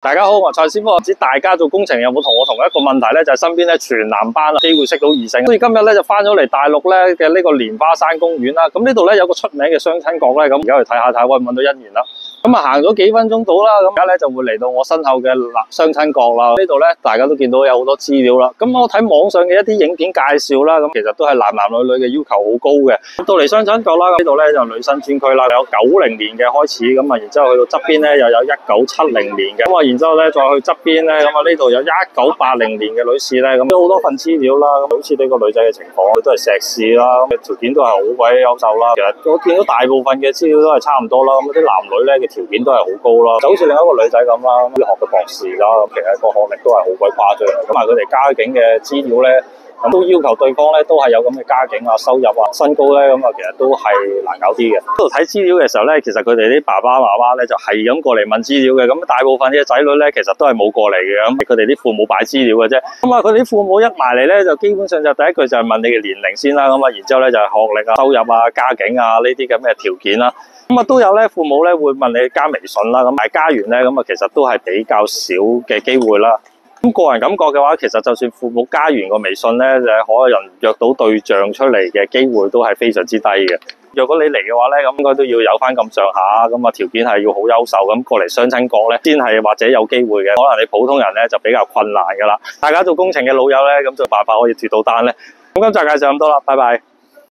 大家好，我係蔡師傅。唔知大家做工程有冇同我同一個問題咧？就係身邊咧全男班啊，機會識到異性。所以今日咧就翻咗嚟大陸咧嘅呢個蓮花山公園啦。咁呢度咧有個出名嘅相親角咧，咁而家去睇下睇，搵唔搵到姻緣啦。咁啊行咗幾分鐘到啦，咁而家咧就會嚟到我身後嘅相親角啦。呢度咧大家都見到有好多資料啦。咁我睇網上嘅一啲影片介紹啦，咁其實都係男女嘅要求好高嘅。到嚟相親角啦，呢度咧就女生專區啦，有90年嘅開始，咁啊然之後去到側邊咧又有1970年嘅，咁啊然之後咧再去側邊咧，咁啊呢度有1980年嘅女士咧，咁都好多份資料啦。咁好似呢個女仔嘅情況，佢都係碩士啦，咁條件都係好鬼優秀啦。其實我見到大部分嘅資料都係差唔多啦。咁啲男女咧嘅條件都係好高啦，就好似另一個女仔咁啦，醫學嘅博士啦，咁其實個學歷都係好鬼誇張。咁啊佢哋家境嘅資料咧，咁都要求對方咧都係有咁嘅家境啊、收入啊、身高咧，咁啊其實都係難搞啲嘅。喺度睇資料嘅時候咧，其實佢哋啲爸爸媽媽咧就係咁過嚟問資料嘅。咁大部分嘅仔女咧其實都係冇過嚟嘅，咁佢哋啲父母擺資料嘅啫。咁啊佢哋啲父母一埋嚟咧，就基本上就第一句就係問你嘅年齡先啦。咁啊然之後咧就係學歷啊、收入啊、家境啊呢啲咁嘅條件啦。咁啊都有咧，父母咧會問你加微信啦，咁但係加完咧，咁啊其實都係比較少嘅機會啦。咁個人感覺嘅話，其實就算父母加完個微信咧，就可能約到對象出嚟嘅機會都係非常之低嘅。若果你嚟嘅話咧，咁應該都要有翻咁上下，咁啊條件係要好優秀，咁過嚟相親角咧，先係或者有機會嘅。可能你普通人咧就比較困難噶啦。大家做工程嘅老友咧，咁就辦法可以脫到單咧。咁今集介紹咁多啦，拜拜。